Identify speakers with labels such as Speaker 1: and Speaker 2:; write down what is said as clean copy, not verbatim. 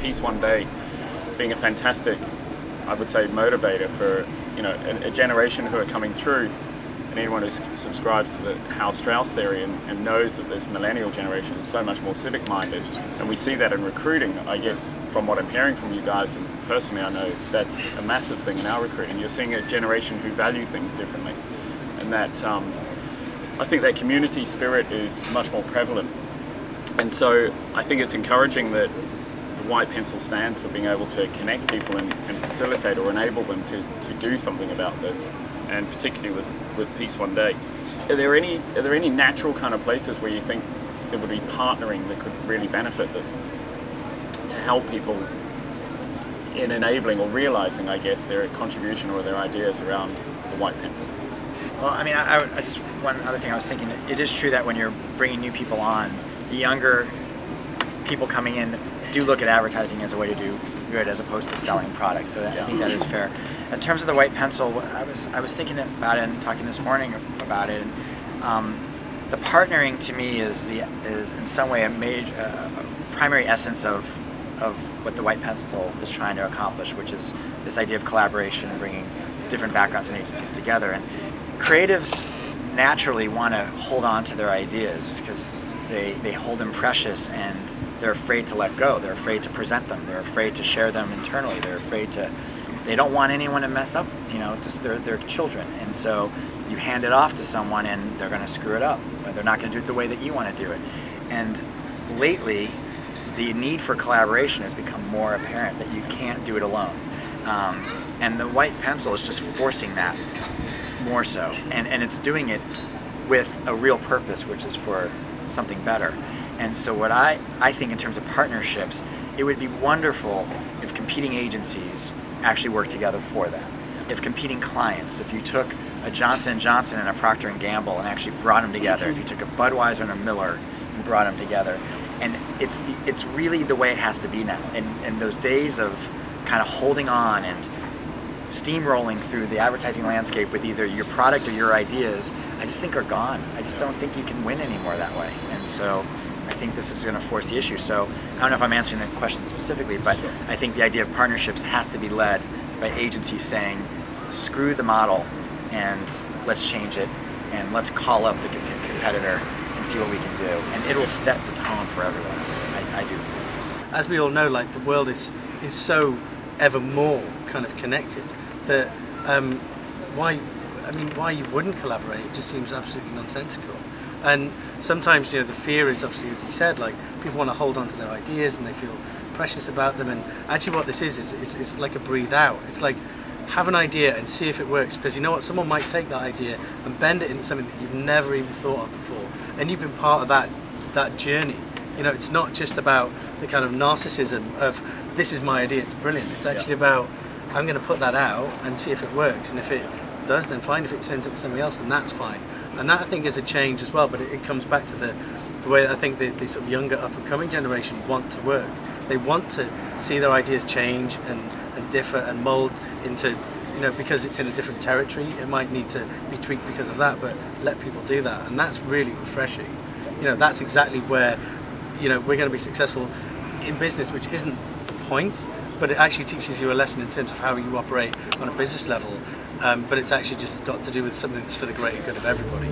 Speaker 1: Peace One Day being a fantastic, I would say, motivator for a generation who are coming through, and anyone who subscribes to the House Strauss theory and knows that this millennial generation is so much more civic-minded, and we see that in recruiting. I guess from what I'm hearing from you guys, and personally I know that's a massive thing in our recruiting. You're seeing a generation who value things differently, and that I think that community spirit is much more prevalent. And so I think it's encouraging that the white pencil stands for being able to connect people and facilitate or enable them to do something about this, and particularly with Peace One Day. Are there any natural kind of places where you think there would be partnering that could really benefit this, to help people in enabling or realizing, I guess, their contribution or their ideas around the white pencil?
Speaker 2: Well, I mean, I just, one other thing I was thinking, it is true that when you're bringing new people on, the younger people coming in do look at advertising as a way to do good as opposed to selling products. So I think that is fair. In terms of the white pencil, I was thinking about it and talking this morning about it. And, the partnering to me is in some way a primary essence of what the white pencil is trying to accomplish, which is this idea of collaboration and bringing different backgrounds and agencies together. And creatives naturally want to hold on to their ideas because they hold them precious, and they're afraid to let go. They're afraid to present them. They're afraid to share them internally. They don't want anyone to mess up, just they're children. And so you hand it off to someone and they're going to screw it up. Or they're not going to do it the way that you want to do it. And lately, the need for collaboration has become more apparent, that you can't do it alone. And the white pencil is just forcing that more so. And it's doing it with a real purpose, which is for something better. And so what I think in terms of partnerships, it would be wonderful if competing agencies actually work together for that. If competing clients, if you took a Johnson & Johnson and a Procter & Gamble and actually brought them together, if you took a Budweiser and a Miller and brought them together, and it's really the way it has to be now. And those days of kind of holding on and steamrolling through the advertising landscape with either your product or your ideas, I just think are gone. I just don't think you can win anymore that way. And so I think this is going to force the issue. So I don't know if I'm answering the question specifically, but I think the idea of partnerships has to be led by agencies saying, screw the model and let's change it, and let's call up the competitor and see what we can do. And it'll set the tone for everyone. I do.
Speaker 3: As we all know, like, the world is so ever more kind of connected that why you wouldn't collaborate, it just seems absolutely nonsensical. And sometimes, the fear is obviously, as you said, like, people want to hold on to their ideas and they feel precious about them. And actually what this is like a breathe out. It's like, have an idea and see if it works, because you know what, someone might take that idea and bend it into something that you've never even thought of before, and you've been part of that journey. It's not just about the kind of narcissism of, this is my idea, it's brilliant. It's actually about, I'm going to put that out and see if it works, and if it does, then fine. If it turns into something else, then that's fine. And that, I think, is a change as well. But it comes back to the way I think the sort of younger up-and-coming generation want to work. They want to see their ideas change and differ and mould into, because it's in a different territory, it might need to be tweaked because of that, but let people do that. And that's really refreshing. That's exactly where, we're going to be successful in business, which isn't the point, but it actually teaches you a lesson in terms of how you operate on a business level. But it's actually just got to do with something that's for the greater good of everybody.